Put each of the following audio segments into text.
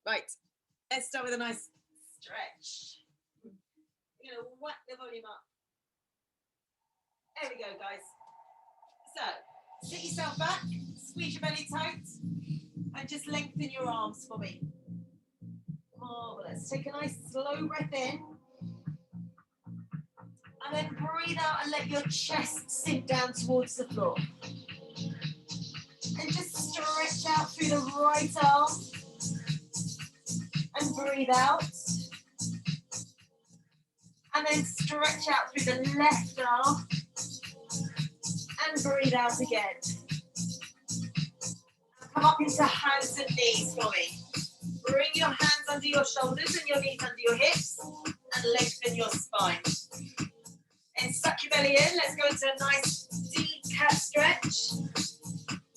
Right, let's start with a nice stretch. You're going to whack the volume up. There we go, guys. So, sit yourself back, squeeze your belly tight, and just lengthen your arms for me. Marvellous. Take a nice slow breath in. And then breathe out and let your chest sink down towards the floor. And just stretch out through the right arm. And breathe out. And then stretch out through the left arm. And breathe out again. And come up into hands and knees for me. Bring your hands under your shoulders and your knees under your hips. And lengthen your spine. And suck your belly in. Let's go into a nice deep cat stretch.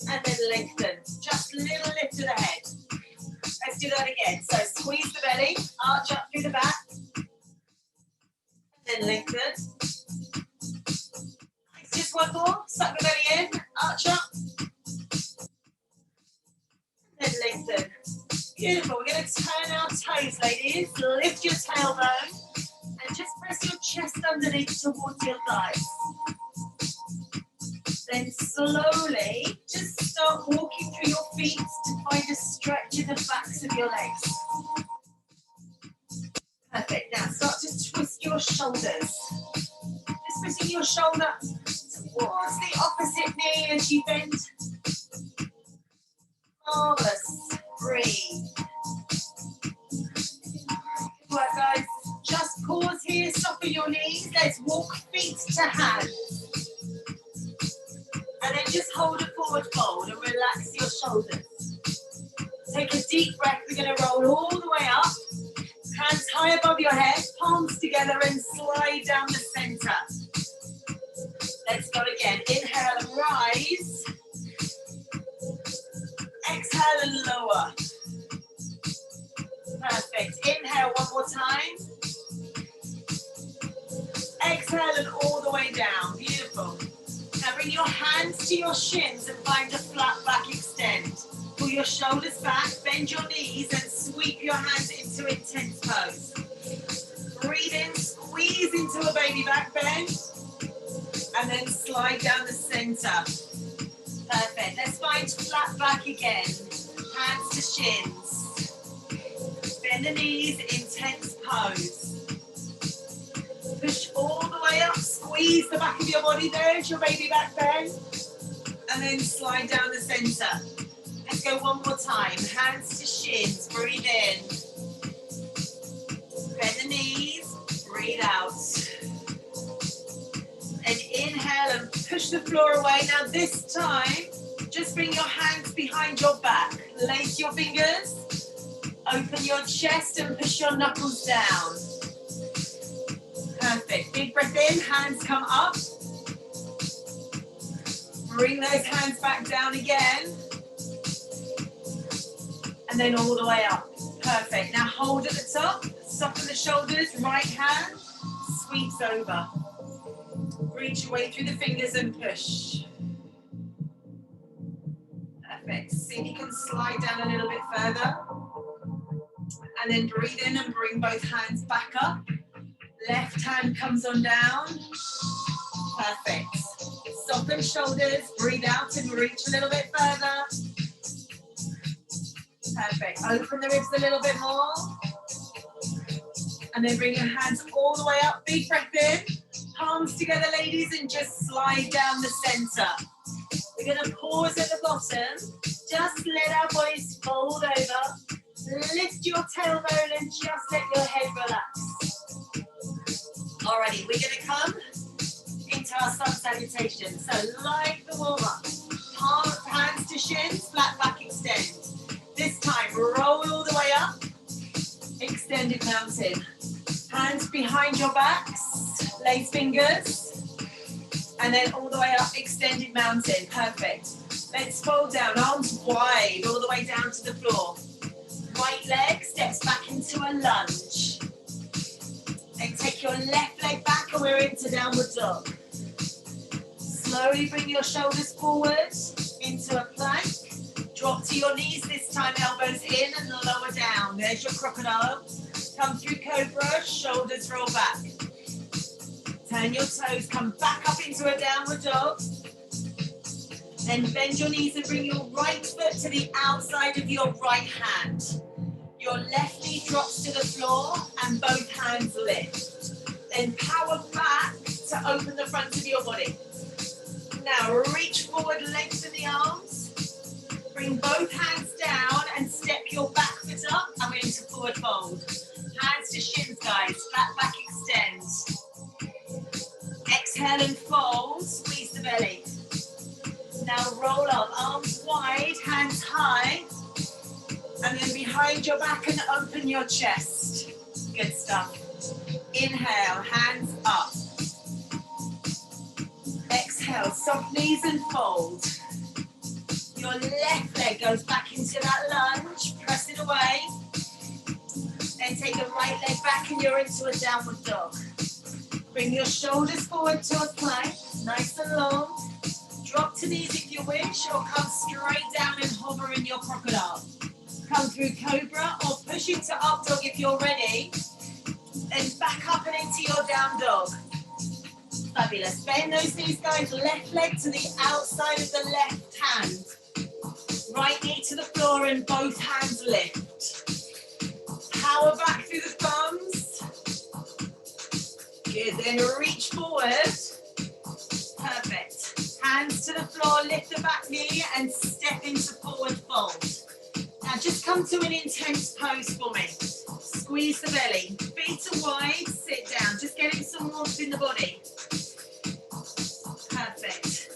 And then lengthen. Just a little lift to the head. Let's do that again. So squeeze the belly, arch up through the back. And then lengthen. Just one more. Suck the belly in, arch up. And then lengthen. Beautiful. We're going to turn our toes, ladies. Lift your tailbone. And just press your chest underneath towards your thighs. Then slowly, just start walking through your feet to find a stretch in the backs of your legs. Perfect. Now start to twist your shoulders. Just twisting your shoulder towards the opposite knee as you bend. Marvellous. Breathe. Good work, guys. Just pause here, soften your knees. Let's walk feet to hands. And then just hold a forward fold and relax your shoulders. Take a deep breath. We're going to roll all the way up. Hands high above your head, palms together and slide down the center. Let's go again. Inhale and rise. Exhale and lower. Perfect. Inhale one more time. Exhale and all the way down. Beautiful. Now bring your hands to your shins and find a flat back extend. Pull your shoulders back, bend your knees and sweep your hands into intense pose. Breathe in, squeeze into a baby back bend. And then slide down the center. Perfect. Let's find flat back again. Hands to shins. Bend the knees, intense pose. Push all the way up, squeeze the back of your body, there's your baby back bend. And then slide down the center. Let's go one more time, hands to shins, breathe in. Bend the knees, breathe out. And inhale and push the floor away. Now this time, just bring your hands behind your back. Lace your fingers, open your chest and push your knuckles down. Perfect. Big breath in, hands come up. Bring those hands back down again. And then all the way up. Perfect. Now hold at the top, soften the shoulders, right hand sweeps over. Reach your way through the fingers and push. Perfect. See if you can slide down a little bit further. And then breathe in and bring both hands back up. Left hand comes on down. Perfect. Soften shoulders, breathe out and reach a little bit further. Perfect. Open the ribs a little bit more. And then bring your hands all the way up. Big breath in. Palms together, ladies, and just slide down the center. We're going to pause at the bottom. Just let our bodies fold over. Lift your tailbone and just let your head relax. Alrighty, we're going to come into our sun salutation. So like the warm-up. Palms, hands to shins, flat back extend. This time, roll all the way up. Extended mountain. Hands behind your backs. Lace fingers. And then all the way up, extended mountain. Perfect. Let's fold down, arms wide, all the way down to the floor. Right leg steps back into a lunge. Then take your left leg back and we're into downward dog. Slowly bring your shoulders forward into a plank. Drop to your knees this time, elbows in and lower down. There's your crocodile. Come through cobra, shoulders roll back. Turn your toes, come back up into a downward dog. Then bend your knees and bring your right foot to the outside of your right hand. Your left knee drops to the floor and both hands lift. Then power back to open the front of your body. Now reach forward, lengthen the arms. Bring both hands down and step your back foot up and we're into forward fold. Hands to shins, guys. Flat back extends. Exhale and fold. Squeeze the belly. Now roll up. Arms wide, hands high. And then behind your back and open your chest. Good stuff. Inhale, hands up. Exhale, soft knees and fold. Your left leg goes back into that lunge. Press it away. Then take the right leg back and you're into a downward dog. Bring your shoulders forward towards plank, nice and long. Drop to knees if you wish, or come straight down and hover in your crocodile. Come through cobra or push into up dog if you're ready. Then back up and into your down dog. Fabulous. Bend those knees, guys. Left leg to the outside of the left hand. Right knee to the floor and both hands lift. Power back through the thumbs. Good, then reach forward. Perfect. Hands to the floor, lift the back knee and step into forward fold. Now just come to an intense pose for me. Squeeze the belly. Feet are wide, sit down. Just getting some warmth in the body. Perfect.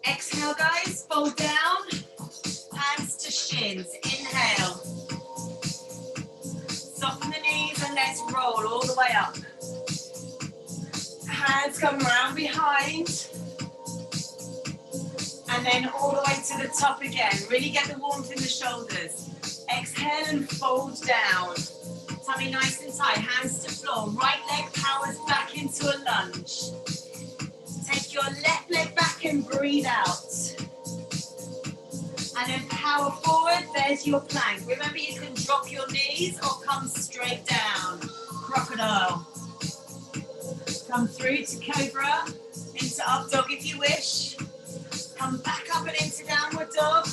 Exhale, guys, fold down. Hands to shins. Inhale. Soften the knees and let's roll all the way up. Hands come round behind. And then all the way to the top again. Really get the warmth in the shoulders. Exhale and fold down. Tummy nice and tight. Hands to floor. Right leg powers back into a lunge. Take your left leg back and breathe out. And then power forward. There's your plank. Remember, you can drop your knees or come straight down. Crocodile. Come through to cobra. Into up dog if you wish. Come back up and into downward dog.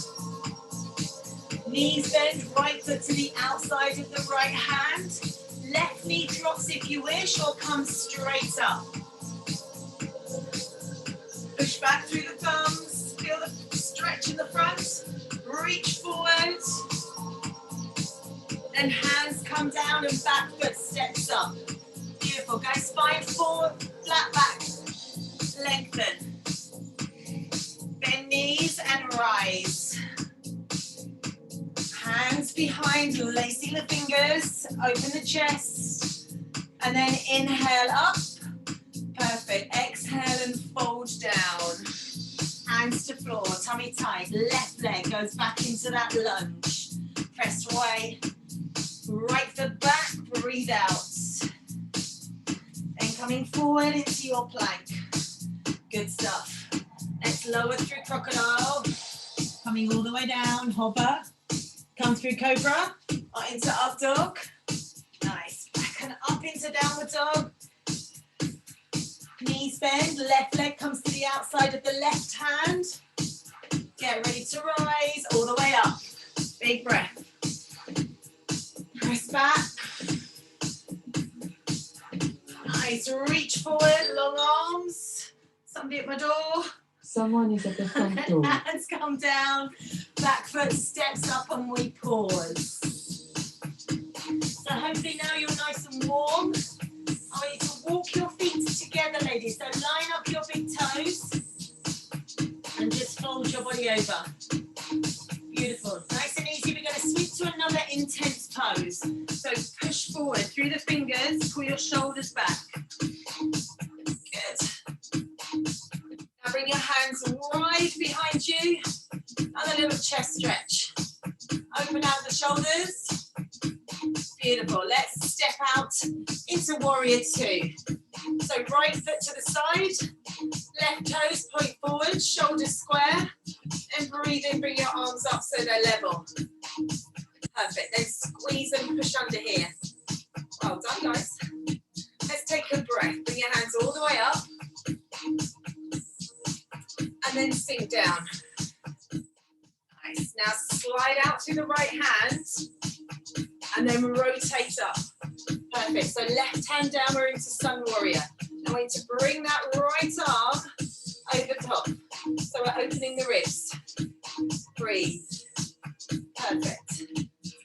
Knees bend, right foot to the outside of the right hand. Left knee drops if you wish, or come straight up. Push back through the thumbs. Feel the stretch in the front. Reach forward. Then hands come down and back foot steps up. Beautiful, guys. Spine forward, flat back. Lengthen. Bend knees and rise. Hands behind, lacing the fingers, open the chest, and then inhale up. Perfect. Exhale and fold down. Hands to floor, tummy tight. Left leg goes back into that lunge. Press away. Right foot back, breathe out. Then coming forward into your plank. Good stuff. Let's lower through crocodile. Coming all the way down, hover. Come through cobra or into up dog. Nice. Back and up into downward dog. Knees bend, left leg comes to the outside of the left hand. Get ready to rise all the way up. Big breath. Press back. Nice. Reach forward, long arms. Somebody at my door. Someone is at the front door. Hands come down, back foot steps up and we pause. So hopefully now you're nice and warm. I want you to walk your feet together, ladies. So line up your big toes and just fold your body over. Beautiful. Nice and easy. We're going to switch to another intense pose. So push forward through the fingers, pull your shoulders back. Good. Now bring your hands right behind you. Another little chest stretch. Open out the shoulders. Beautiful. Let's step out into warrior two. So right foot to the side. Left toes point forward. Shoulders square. And breathe in, bring your arms up so they're level. Perfect. Then squeeze and push under here. Well done, guys. Let's take a breath. Bring your hands all the way up. And then sink down. Nice. Now slide out through the right hand. And then rotate up. Perfect. So left hand down, we're into Sun Warrior. Now I need to bring that right arm over top. So we're opening the ribs. Breathe. Perfect.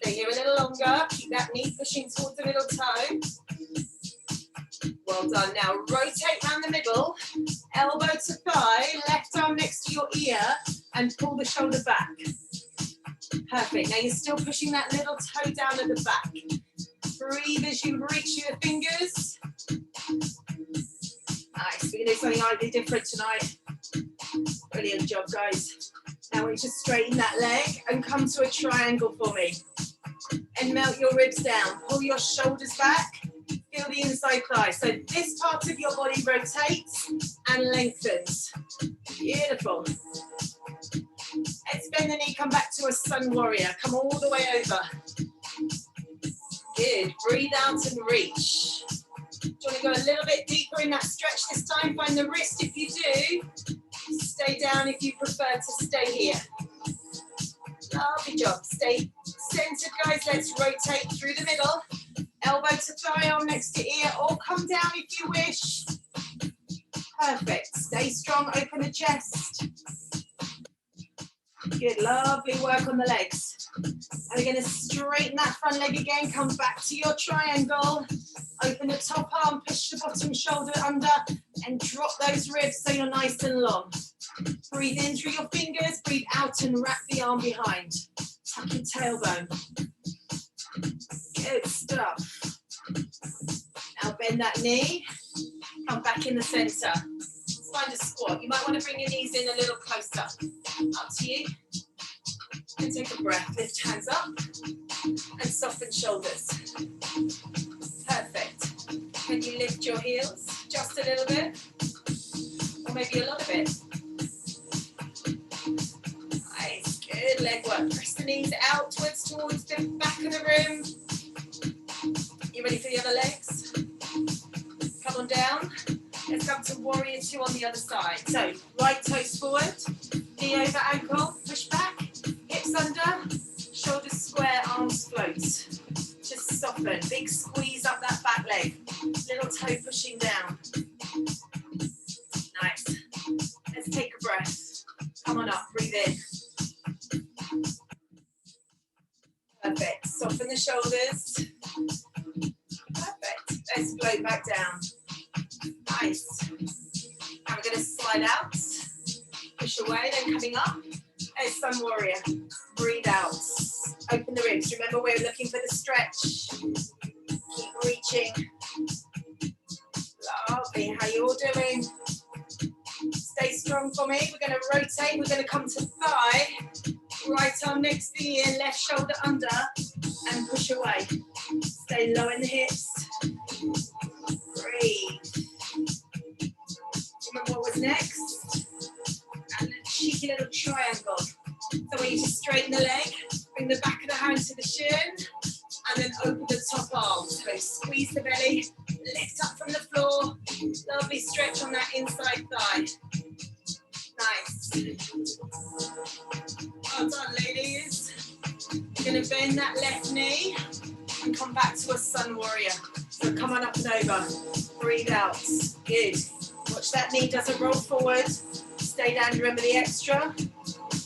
Stay here a little longer. Keep that knee pushing towards the middle toe. Well done. Now rotate around the middle. Elbow to thigh. Left arm next to your ear. And pull the shoulder back. Perfect. Now you're still pushing that little toe down at the back. Breathe as you reach your fingers. Nice. We're going to do something slightly different tonight. Brilliant job, guys. Now I want you to straighten that leg and come to a triangle for me. And melt your ribs down. Pull your shoulders back. Feel the inside thigh. So this part of your body rotates and lengthens. Beautiful. Let's bend the knee, come back to a Sun Warrior. Come all the way over. Good. Breathe out and reach. Do you want to go a little bit deeper in that stretch this time? Find the wrist if you do. Stay down if you prefer to stay here. Lovely job. Stay centered, guys. Let's rotate through the middle. Elbow to thigh, arm next to ear, or come down if you wish. Perfect. Stay strong, open the chest. Good, lovely work on the legs. And we're going to straighten that front leg again, come back to your triangle. Open the top arm, push the bottom shoulder under, and drop those ribs so you're nice and long. Breathe in through your fingers, breathe out and wrap the arm behind. Tuck your tailbone. Good stuff. Now bend that knee, come back in the center. Let's find a squat. You might want to bring your knees in a little closer. Up to you. And take a breath. Lift hands up and soften shoulders. Perfect. Can you lift your heels just a little bit? Or maybe a lot of it. Nice. Good leg work. Press the knees outwards towards the back of the room. You ready for the other legs? Come on down. Let's come to Warrior 2 on the other side. So, right toes forward, knee over ankle, push back, hips under, shoulders square, arms float. Just soften, big squeeze up that back leg. Little toe pushing down. Nice. Let's take a breath. Come on up, breathe in. Perfect. Soften the shoulders. Perfect. Let's float back down. Nice. Now we're going to slide out, push away, then coming up. As Sun Warrior. Breathe out. Open the ribs. Remember, we're looking for the stretch. Keep reaching. Lovely. How you all doing? Stay strong for me. We're going to rotate. We're going to come to thigh. Right arm next to the ear, left shoulder under, and push away. Stay low in the hips. Breathe. Remember what was next? And a cheeky little triangle. So we need to straighten the leg, bring the back of the hand to the shin, and then open the top arm. So squeeze the belly, lift up from the floor. Lovely stretch on that inside thigh. Nice. Well done, ladies. You're going to bend that left knee and come back to a Sun Warrior. So come on up and over. Breathe out. Good. Watch that knee doesn't roll forward. Stay down. Remember the extra.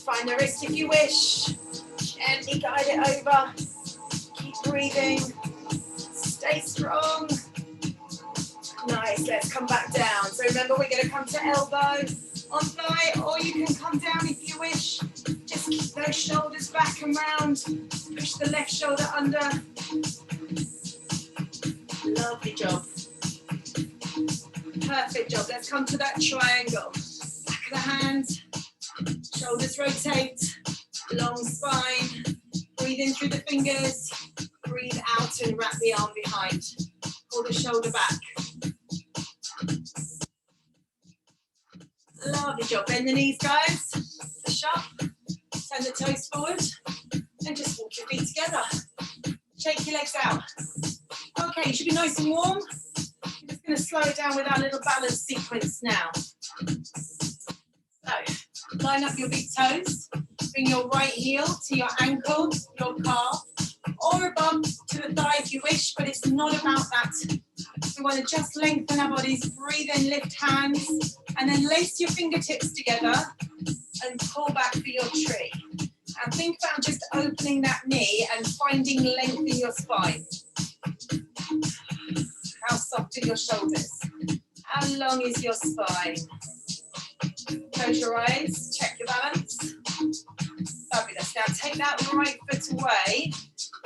Find the wrist if you wish. Gently guide it over. Keep breathing. Stay strong. Nice. Let's come back down. So remember, we're going to come to elbow on thigh, or you can come down if you wish. Just keep those shoulders back and round. Push the left shoulder under. Lovely job. Perfect job. Let's come to that triangle. Back of the hand. Shoulders rotate. Long spine. Breathe in through the fingers. Breathe out and wrap the arm behind. Pull the shoulder back. Lovely job. Bend the knees, guys. Push up. Turn the toes forward and just walk your feet together. Shake your legs out. Okay, you should be nice and warm. I'm just going to slow it down with our little balance sequence now. So, line up your big toes. Bring your right heel to your ankle, your calf, or above to the thigh if you wish, but it's not about that. We want to just lengthen our bodies. Breathe in, lift hands, and then lace your fingertips together and pull back for your tree. And think about just opening that knee and finding length in your spine. How soft are your shoulders? How long is your spine? Close your eyes, check your balance. Fabulous. Now take that right foot away,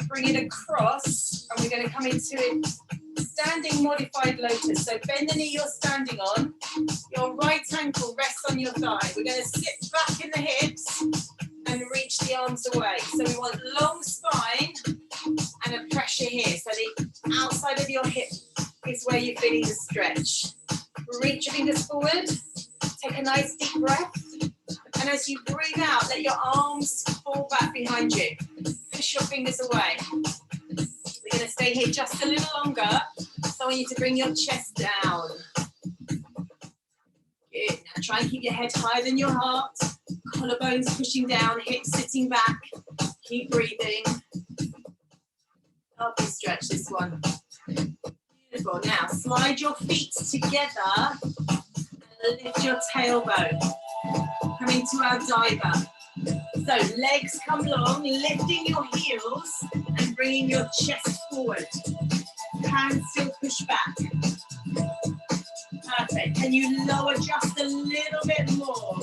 bring it across, and we're going to come into standing modified lotus. So bend the knee you're standing on, your right ankle rests on your thigh. We're going to sit back in the hips and reach the arms away. So we want long spine and a pressure here. So the outside of your hip is where you're feeling the stretch. Reach your fingers forward, take a nice deep breath. And as you breathe out, let your arms fall back behind you. Push your fingers away. We're going to stay here just a little longer. So I want you to bring your chest down. Good. Now try and keep your head higher than your heart. Collarbones pushing down, hips sitting back. Keep breathing. Lovely stretch this one. Beautiful. Now slide your feet together and lift your tailbone. Come into our diver. So legs come long, lifting your heels and bringing your chest forward. Hands still push back. Perfect. Can you lower just a little bit more?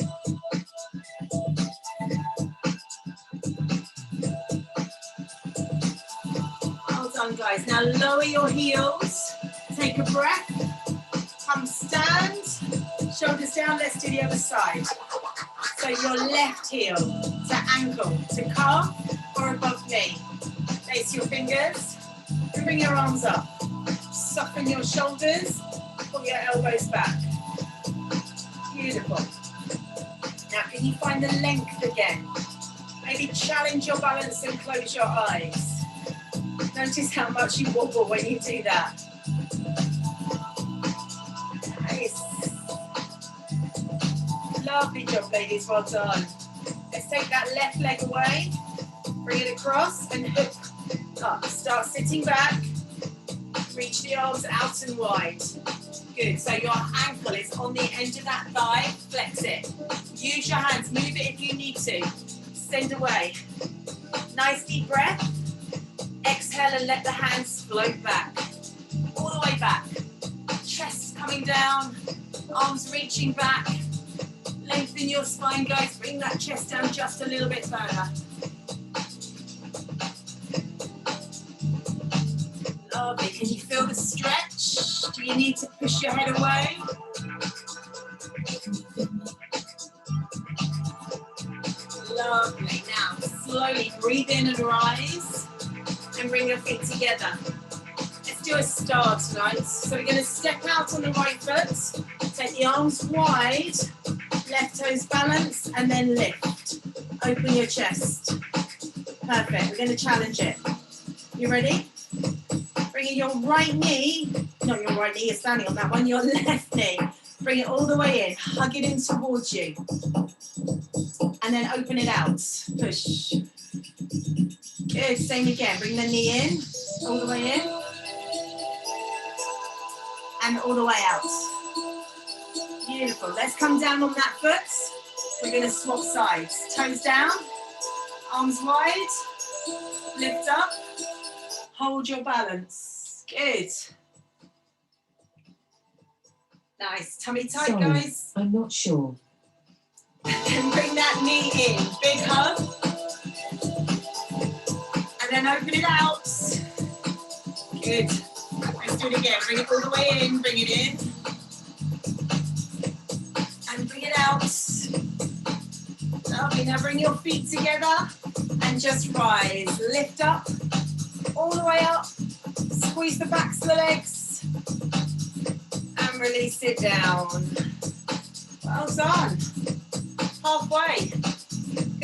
Well done, guys. Now lower your heels. Take a breath. Come stand. Shoulders down. Let's do the other side. So your left heel to ankle, to calf, or above knee. Place your fingers. Bring your arms up. Soften your shoulders. Pull your elbows back. Beautiful. Now can you find the length again? Maybe challenge your balance and close your eyes. Notice how much you wobble when you do that. Nice. Lovely job, ladies. Well done. Let's take that left leg away. Bring it across and hook up. Start sitting back. Reach the arms out and wide. Good. So your ankle is on the end of that thigh. Flex it. Use your hands. Move it if you need to. Send away. Nice deep breath. Exhale and let the hands float back. All the way back. Chest coming down. Arms reaching back. Lengthen your spine, guys. Bring that chest down just a little bit further. Lovely. Can you feel the stretch? Do you need to push your head away? Lovely. Now, slowly breathe in and rise. And bring your feet together. Let's do a star tonight. So we're going to step out on the right foot. Take the arms wide. Left toes balance and then lift. Open your chest. Perfect. We're going to challenge it. You ready? Bring in your right knee. Not your right knee, you're standing on that one. Your left knee. Bring it all the way in. Hug it in towards you. And then open it out. Push. Good. Same again. Bring the knee in. All the way in. And all the way out. Beautiful. Let's come down on that foot. We're going to swap sides. Toes down. Arms wide. Lift up. Hold your balance. Good. Nice. Tummy tight, Sorry, guys. I'm not sure. And bring that knee in. Big hug. And then open it out. Good. Let's do it again. Bring it all the way in. Bring it in. And bring it out. Lovely. Now bring your feet together and just rise. Lift up. All the way up. Squeeze the backs of the legs. And release it down. Well done. Halfway.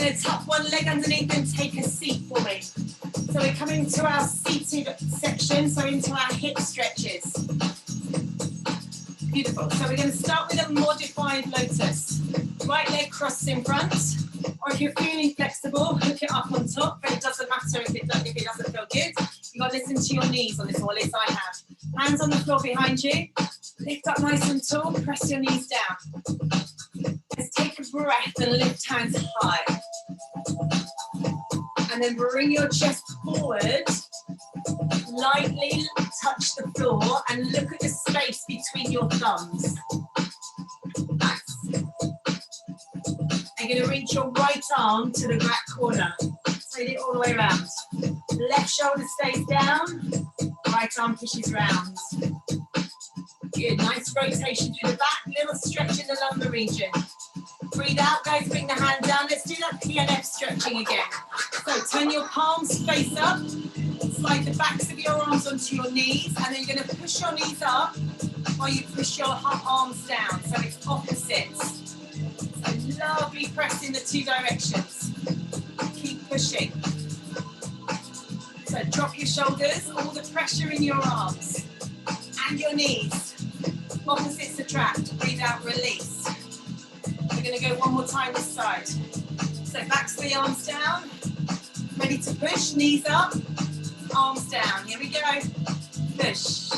going to tuck one leg underneath and take a seat for me. So we're coming to our seated section, so into our hip stretches. Beautiful. So we're going to start with a modified lotus. Right leg crosses in front, or if you're feeling flexible, hook it up on top, but it doesn't matter if it doesn't feel good. You've got to listen to your knees on this one, at least I have. Hands on the floor behind you. Lift up nice and tall, press your knees down. Let's take a breath and lift hands high. And then bring your chest forward. Lightly touch the floor and look at the space between your thumbs. Nice. And you're going to reach your right arm to the back corner. Take it all the way around. Left shoulder stays down, right arm pushes round. Good, nice rotation through the back, little stretch in the lumbar region. Breathe out, guys, bring the hand down. Let's do that PNF stretching again. So turn your palms face up, slide the backs of your arms onto your knees, and then you're going to push your knees up while you push your arms down, so it's opposite. So lovely press in the two directions. Keep pushing. So drop your shoulders, all the pressure in your arms and your knees. Opposites attract. Breathe out, release. We're going to go one more time this side. So backs of the arms down. Ready to push, knees up, arms down. Here we go. Push.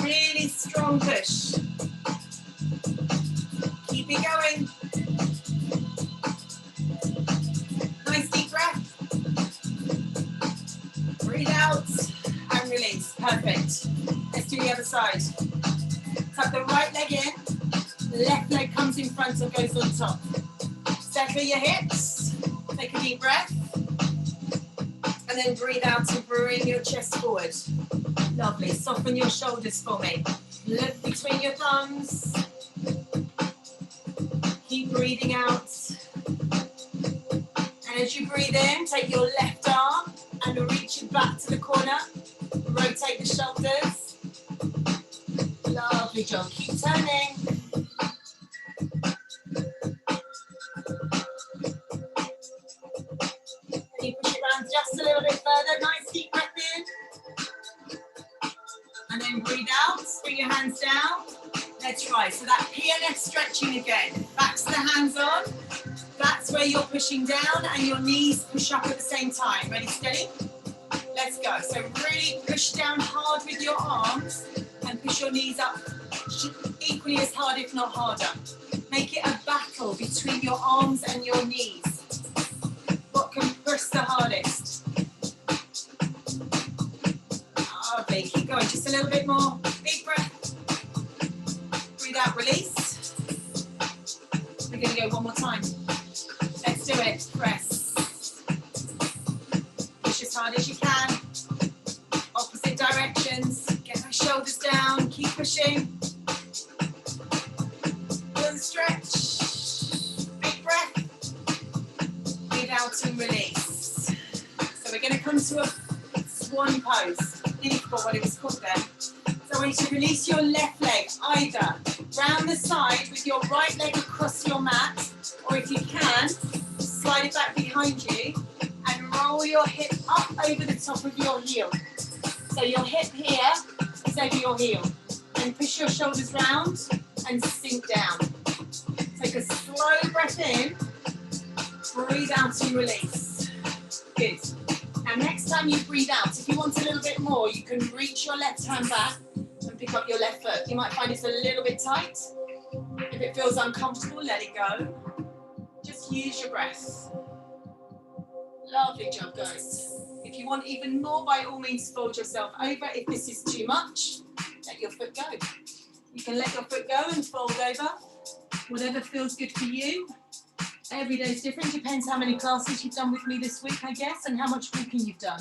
Really strong push. Keep it going. Nice deep breath. Breathe out and release. Perfect. Let's do the other side. Tuck the right leg in. Left leg comes in front or goes on top. Settle your hips. Take a deep breath. And then breathe out and bring your chest forward. Lovely. Soften your shoulders for me. Look between your thumbs. Keep breathing out. And as you breathe in, take your left arm and reach it back to the corner. Rotate the shoulders. Lovely job. Keep turning. Can you push it around just a little bit further? Nice deep breath in. And then breathe out. Bring your hands down. Let's try. So that PNF stretching again. Backs the hands on. That's where you're pushing down and your knees push up at the same time. Ready, steady? Let's go. So really push down hard with your arms and push your knees up equally as hard, if not harder. Make it a battle between your arms and your knees. What can push the hardest? Lovely. Keep going. Just a little bit more. Big breath. Breathe out, release. We're going to go one more time. Let's do it. Press. Push as hard as you can. Opposite directions. Get those shoulders down. Keep pushing. Little stretch. Big breath. Breathe out and release. So we're going to come to a swan pose. I nearly forgot what it was called then. So I want you to release your left leg either round the side with your right leg across your mat, or if you can, slide it back behind you and roll your hip up over the top of your heel. So your hip here is over your heel. And push your shoulders round and sink down. Take a slow breath in, breathe out and release. Good. And next time you breathe out, if you want a little bit more, you can reach your left hand back and pick up your left foot. You might find it's a little bit tight. If it feels uncomfortable, let it go. Just use your breath. Lovely job, guys. If you want even more, by all means, fold yourself over. If this is too much, let your foot go. You can let your foot go and fold over. Whatever feels good for you. Every day is different. Depends how many classes you've done with me this week, I guess, and how much walking you've done.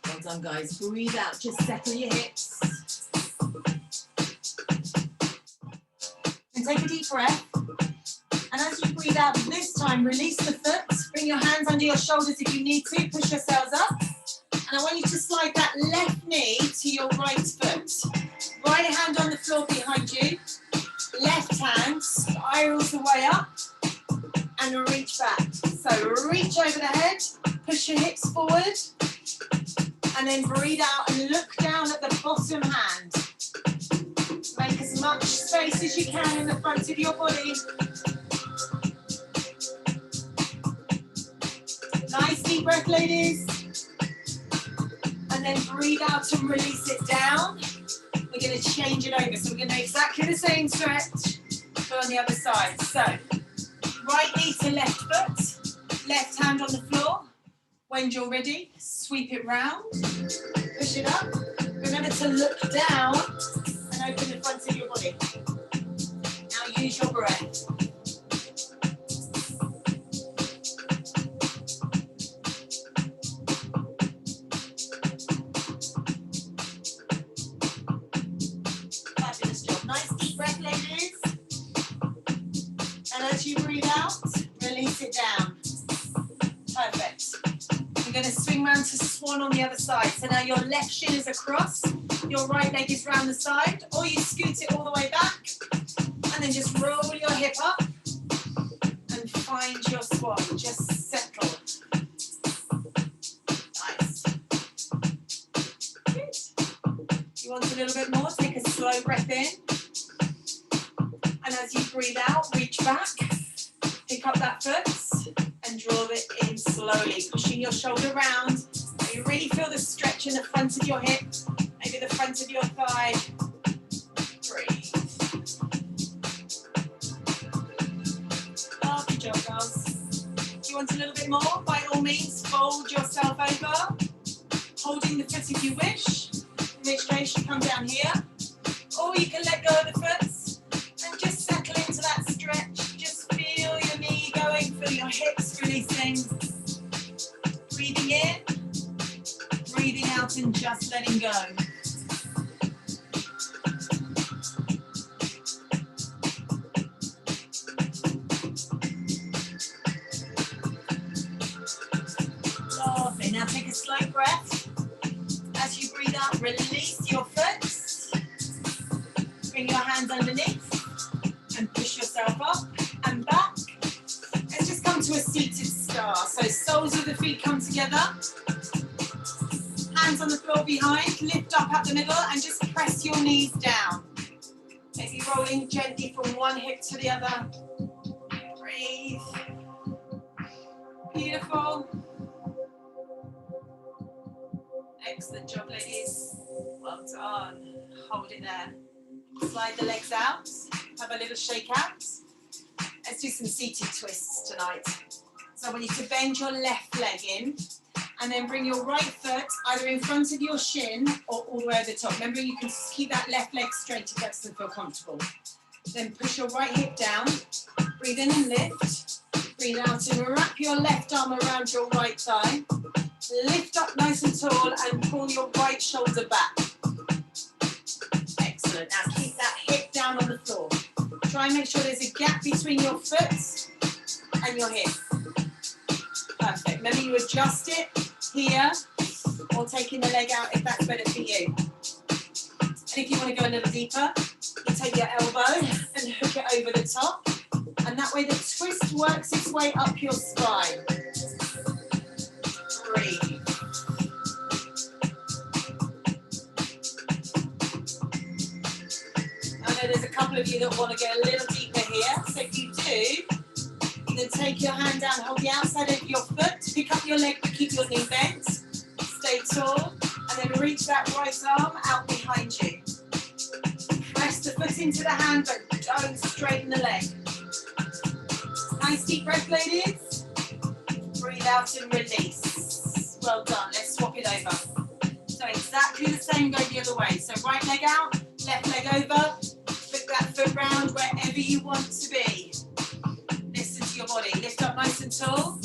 Well done, guys. Breathe out. Just settle your hips. And take a deep breath. And as you breathe out this time, release the foot. Bring your hands under your shoulders if you need to. Push yourselves up. And I want you to slide that left knee to your right foot. Right hand on the floor behind you. Left hand spirals the way up and reach back. So reach over the head, push your hips forward, and then breathe out and look down at the bottom hand. Make as much space as you can in the front of your body. Nice deep breath, ladies. And then breathe out and release it down. We're going to change it over. So we're going to do exactly the same stretch, but on the other side. So right knee to left foot, left hand on the floor. When you're ready, sweep it round, push it up. Remember to look down and open the front of your body. Now use your breath. Fabulous job. Nice deep breath, ladies. And as you breathe out, release it down. Perfect. You're going to swing round to swan on the other side. So now your left shin is across, your right leg is round the side, or you scoot it all the way back, and then just roll your hip up and find your swan. Just settle. Nice. Good. You want a little bit more? Take a slow breath in. And as you breathe out, reach back, pick up that foot, and draw it in slowly, pushing your shoulder round. You really feel the stretch in the front of your hip, maybe the front of your thigh. Breathe. Lovely job, girls. If you want a little bit more, by all means, fold yourself over, holding the foot if you wish, in which case you come down here, or you can let go of the foot and just settle into that stretch. Just feel your knee going, feel your hips releasing. Breathing in, breathing out, and just letting go. Lovely. Now take a slow breath. As you breathe out, release your foot. Bring your hands underneath and push yourself up and back. Let's just come to a seated star. So soles of the feet come together. Hands on the floor behind. Lift up at the middle and just press your knees down. Maybe rolling gently from one hip to the other. Breathe. Beautiful. Excellent job, ladies. Well done. Hold it there. Slide the legs out. Have a little shake out. Let's do some seated twists tonight. So I want you to bend your left leg in and then bring your right foot either in front of your shin or all the way over the top. Remember, you can keep that left leg straight if that doesn't feel comfortable. Then push your right hip down. Breathe in and lift. Breathe out and wrap your left arm around your right thigh. Lift up nice and tall and pull your right shoulder back. Excellent. Now keep that hip down on the floor. Try and make sure there's a gap between your foot and your hip. Perfect. Maybe you adjust it here or taking the leg out if that's better for you. And if you want to go a little deeper, you take your elbow and hook it over the top. And that way the twist works its way up your spine. Breathe. I know there's a couple of you that want to go a little deeper here. So if you do, you then take your hand down, hold the outside of your foot, pick up your leg but keep your knee bent. Stay tall, and then reach that right arm out behind you. Press the foot into the hand, but don't straighten the leg. Nice deep breath, ladies. Breathe out and release. Well done. Let's swap it over. So exactly the same, go the other way. So right leg out, left leg over. Flick that foot round wherever you want to be. Listen to your body. Lift up nice and tall.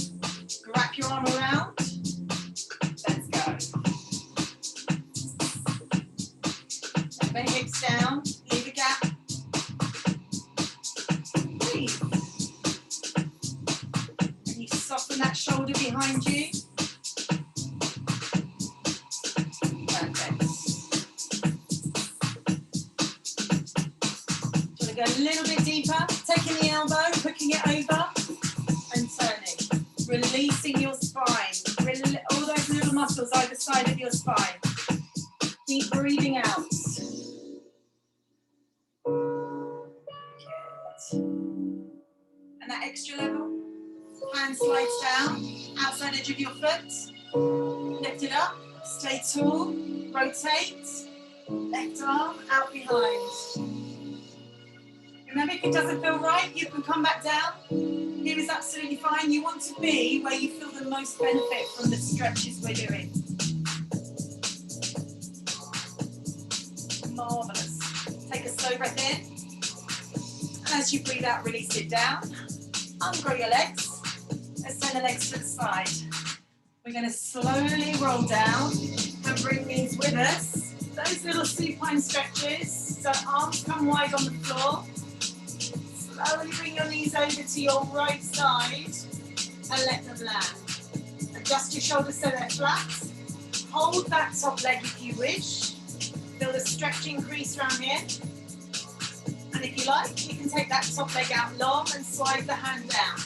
Wrap your arm around. Let's go. Let the hips down. Leave a gap. Breathe. And you soften that shoulder behind you. Perfect. Do you want to go a little bit deeper, taking the elbow, hooking it over, and turning. Releasing your spine. All those little muscles either side of your spine. Keep breathing out. Good. And that extra level. Hand slides down, outside edge of your foot. Lift it up, stay tall, rotate. Left arm out behind. Remember, if it doesn't feel right, you can come back down. Here is absolutely fine. You want to be where you feel the most benefit from the stretches we're doing. Marvellous. Take a slow breath in. And as you breathe out, release it down. Ungrow your legs. Let's turn the legs to the side. We're going to slowly roll down and bring these with us. Those little supine stretches. So arms come wide on the floor. Slowly bring your knees over to your right side and let them land. Adjust your shoulders so they're flat. Hold that top leg if you wish. Feel the stretch increase around here. And if you like, you can take that top leg out long and slide the hand down.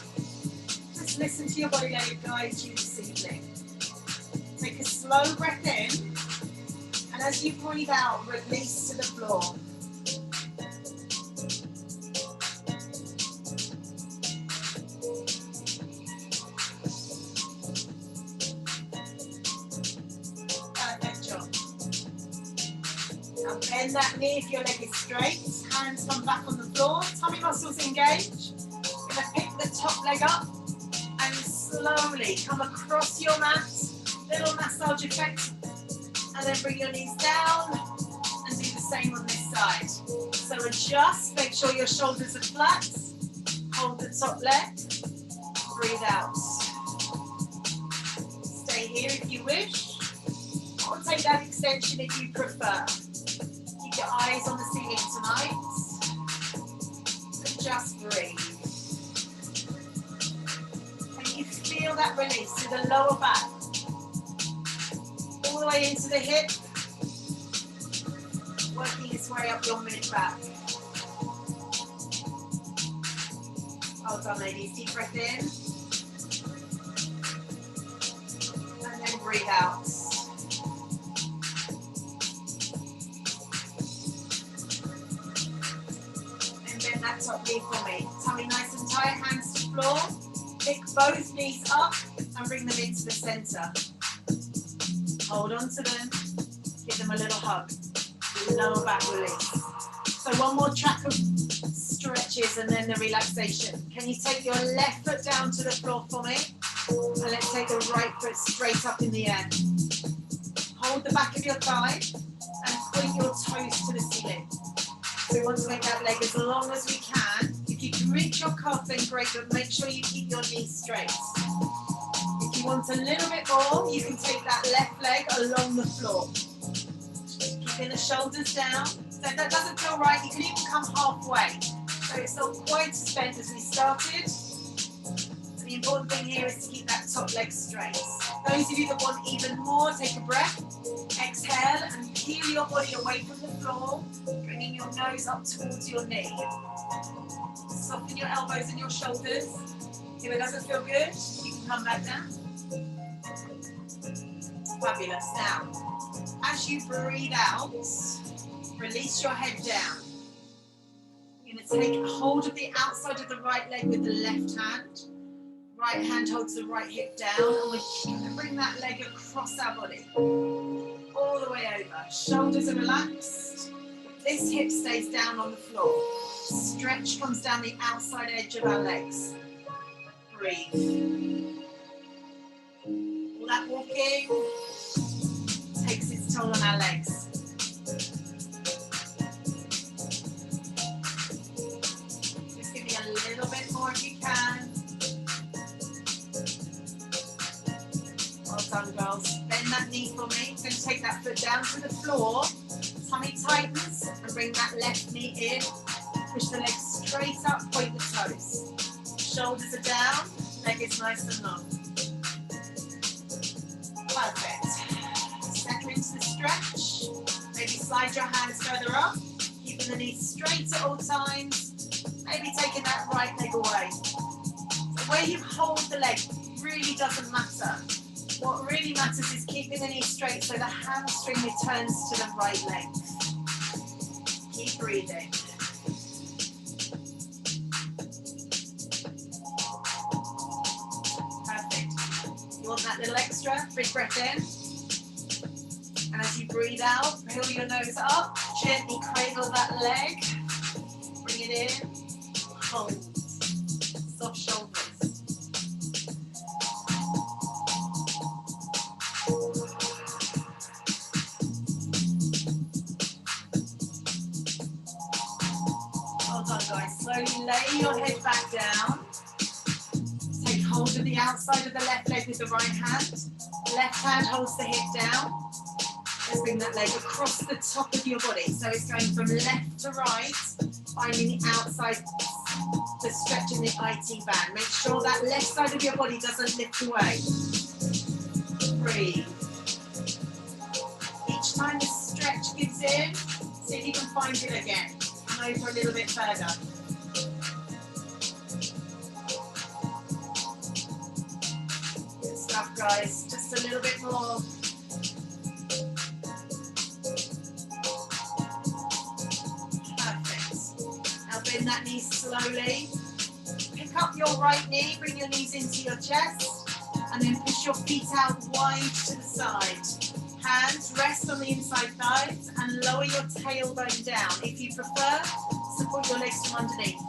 Just listen to your body, let it guide you this evening. Take a slow breath in. And as you breathe out, release to the floor. Now bend that knee if your leg is straight. Hands come back on the floor. Tummy muscles engage. You're going to pick the top leg up and slowly come across your mat. Little massage effect. And then bring your knees down and do the same on this side. So adjust, make sure your shoulders are flat. Hold the top leg. Breathe out. Stay here if you wish. Or take that extension if you prefer. Keep your eyes on the ceiling tonight. And just breathe. And you feel that release to the lower back. All the way into the hip. Working its way up your mid-back. Well done, ladies. Deep breath in. And then breathe out. And bend that top knee for me. Tummy nice and tight, hands to floor. Pick both knees up and bring them into the center. Hold on to them. Give them a little hug. Lower back release. So one more track of stretches and then the relaxation. Can you take your left foot down to the floor for me? And let's take the right foot straight up in the air. Hold the back of your thigh and point your toes to the ceiling. So we want to make that leg as long as we can. If you can reach your calf, then great, but make sure you keep your knees straight. If you want a little bit more, you can take that left leg along the floor. Keeping the shoulders down. So if that doesn't feel right, you can even come halfway. So it's not quite as bent as we started. So the important thing here is to keep that top leg straight. Those of you that want even more, take a breath. Exhale and peel your body away from the floor, bringing your nose up towards your knee. Soften your elbows and your shoulders. If it doesn't feel good, you can come back down. Fabulous. Now, as you breathe out, release your head down. You're going to take hold of the outside of the right leg with the left hand. Right hand holds the right hip down, and we're going to bring that leg across our body. All the way over. Shoulders are relaxed. This hip stays down on the floor. Stretch comes down the outside edge of our legs. Breathe. All that walking takes its toll on our legs. Just give me a little bit more if you can. Well done, girls. Bend that knee for me. Going to take that foot down to the floor. Tummy tightens and bring that left knee in. Push the legs straight up, point the toes. Shoulders are down, leg is nice and long. Perfect. Settle into the stretch. Maybe slide your hands further up. Keeping the knees straight at all times. Maybe taking that right leg away. So where you hold the leg really doesn't matter. What really matters is keeping the knee straight so the hamstring returns to the right leg. Keep breathing. Perfect. You want that little extra? Big breath in. And as you breathe out, pull your nose up, gently cradle that leg. Bring it in. Hold. Soft shoulders. Well done, guys. Slowly lay your head back down. Take hold of the outside of the left leg with the right hand. Left hand holds the hip down. Let's bring that leg across the top of your body. So it's going from left to right, finding the outside, the stretch in the IT band. Make sure that left side of your body doesn't lift away. Breathe. Each time the stretch gives in, see if you can find it again. Come over a little bit further. Good stuff, guys. Just a little bit more. Bend that knee slowly. Pick up your right knee, bring your knees into your chest, and then push your feet out wide to the side. Hands rest on the inside thighs and lower your tailbone down. If you prefer, support your legs from underneath.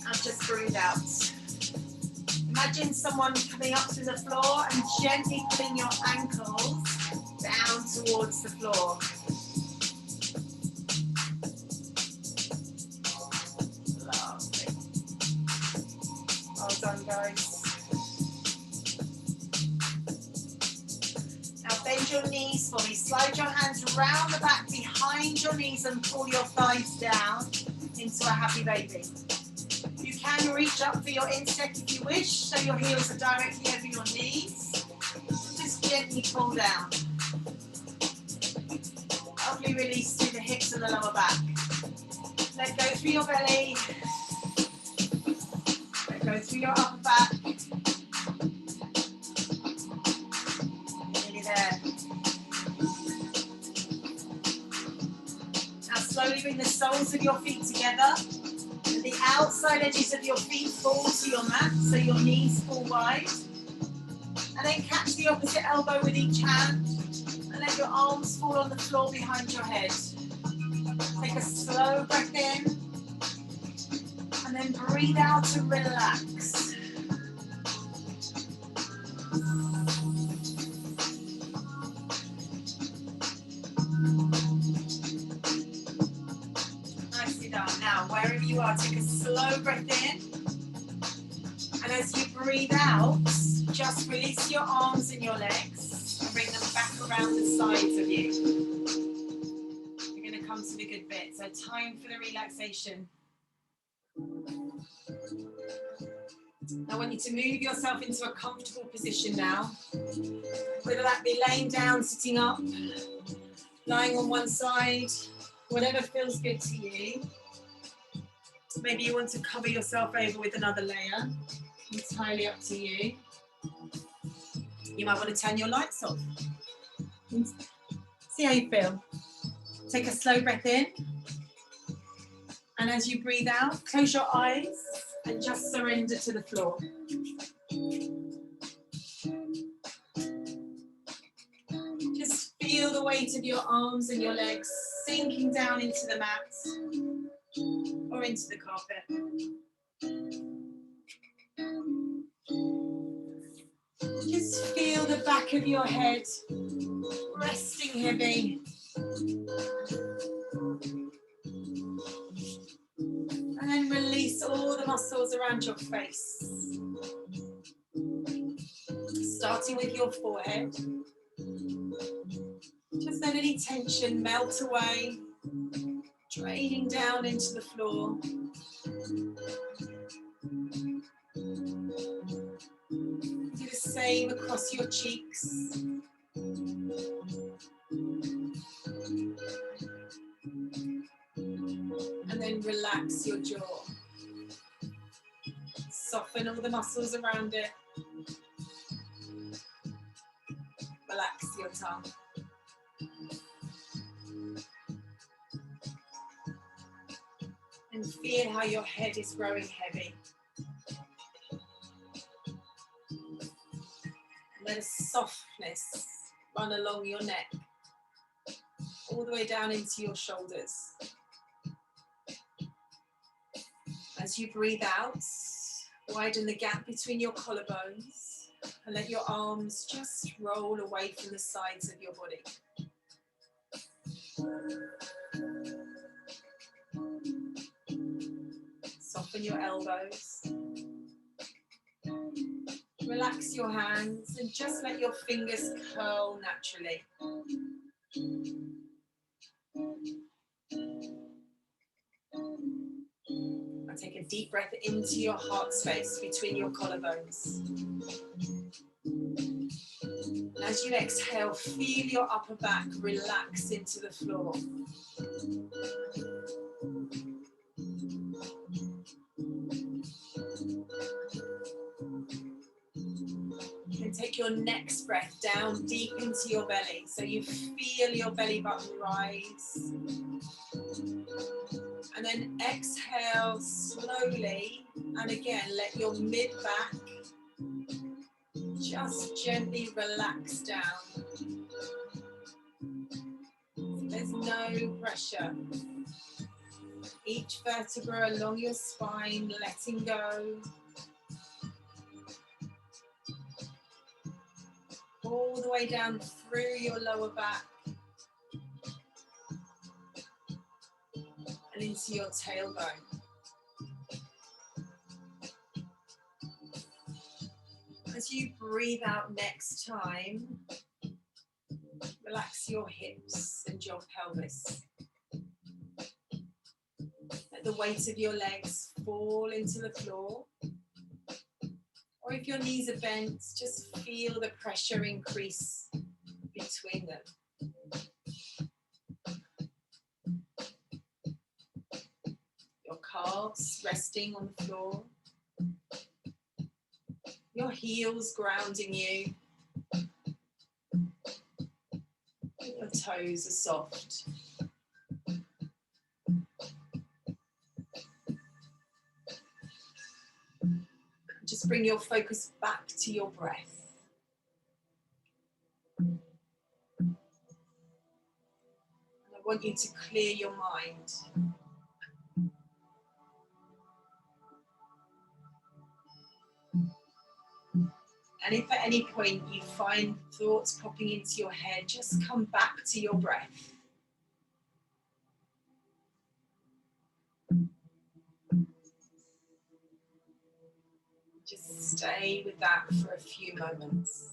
And just breathe out. Imagine someone coming up to the floor and gently pulling your ankles down towards the floor. Well done, guys. Now bend your knees for me. Slide your hands round the back behind your knees and pull your thighs down into a happy baby. You can reach up for your instep if you wish, so your heels are directly over your knees. Just gently pull down. Lovely release through the hips and the lower back. Let go through your belly. Go through your upper back. Nearly there. Now slowly bring the soles of your feet together. And the outside edges of your feet fall to your mat, so your knees fall wide. And then catch the opposite elbow with each hand. And let your arms fall on the floor behind your head. Take a slow breath in. And then breathe out and relax. Nicely done. Now, wherever you are, take a slow breath in. And as you breathe out, just release your arms and your legs and bring them back around the sides of you. We're going to come to the good bit. So time for the relaxation. I want you to move yourself into a comfortable position now, whether that be laying down, sitting up, lying on one side, whatever feels good to you. Maybe you want to cover yourself over with another layer. Entirely up to you. You might want to turn your lights off. See how you feel. Take a slow breath in. And as you breathe out, close your eyes and just surrender to the floor. Just feel the weight of your arms and your legs sinking down into the mat or into the carpet. Just feel the back of your head resting heavy. And then release all the muscles around your face. Starting with your forehead. Just let any tension melt away, draining down into the floor. Do the same across your cheeks. And then relax muscles around it. Relax your tongue. And feel how your head is growing heavy. Let a softness run along your neck, all the way down into your shoulders. As you breathe out, widen the gap between your collarbones and let your arms just roll away from the sides of your body. Soften your elbows. Relax your hands and just let your fingers curl naturally. And take a deep breath into your heart space between your collarbones. And as you exhale, feel your upper back relax into the floor. And take your next breath down deep into your belly, so you feel your belly button rise. And then exhale slowly, and again let your mid back just gently relax down. There's no pressure. Each vertebra along your spine letting go. All the way down through your lower back and into your tailbone. As you breathe out next time, relax your hips and your pelvis. Let the weight of your legs fall into the floor. Or if your knees are bent, just feel the pressure increase between them. Your calves resting on the floor. Your heels grounding you. Your toes are soft. Just bring your focus back to your breath. And I want you to clear your mind. And if at any point you find thoughts popping into your head, just come back to your breath. Just stay with that for a few moments.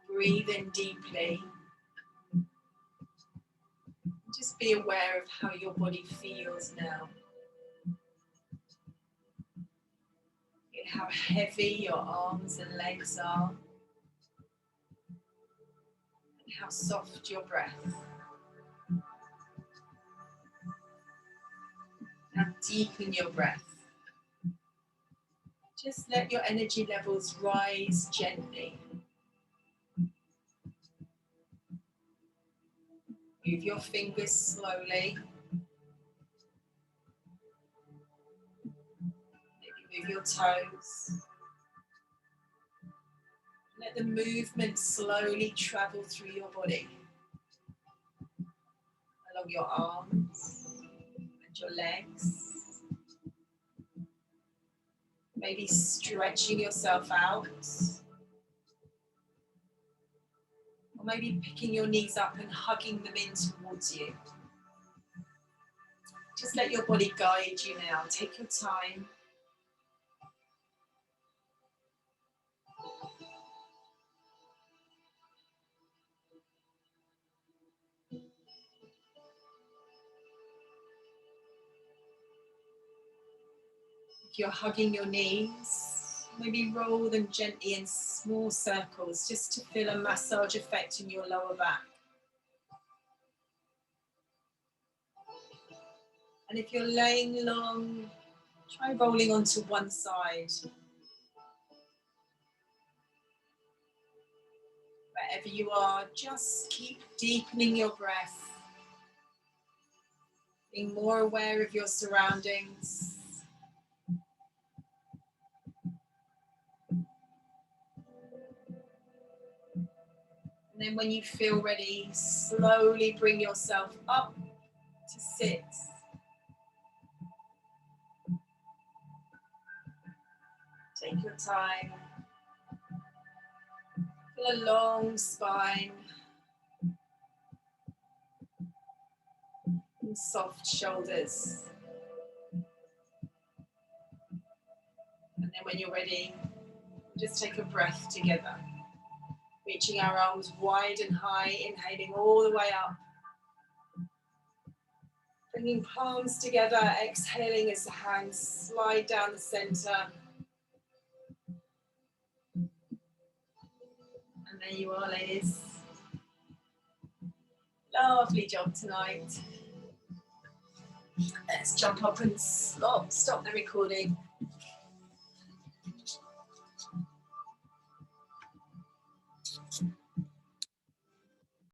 Breathe in deeply. Just be aware of how your body feels now. How heavy your arms and legs are. And how soft your breath. Now deepen your breath. Just let your energy levels rise gently. Move your fingers slowly. Maybe move your toes. Let the movement slowly travel through your body. Along your arms and your legs. Maybe stretching yourself out. Or maybe picking your knees up and hugging them in towards you. Just let your body guide you now. Take your time. If you're hugging your knees, maybe roll them gently in small circles just to feel a massage effect in your lower back. And if you're laying long, try rolling onto one side. Wherever you are, just keep deepening your breath, being more aware of your surroundings. And then when you feel ready, slowly bring yourself up to sit. Take your time. Feel a long spine and soft shoulders. And then when you're ready, just take a breath together. Reaching our arms wide and high, inhaling all the way up. Bringing palms together, exhaling as the hands slide down the center. And there you are, ladies. Lovely job tonight. Let's jump up and stop the recording.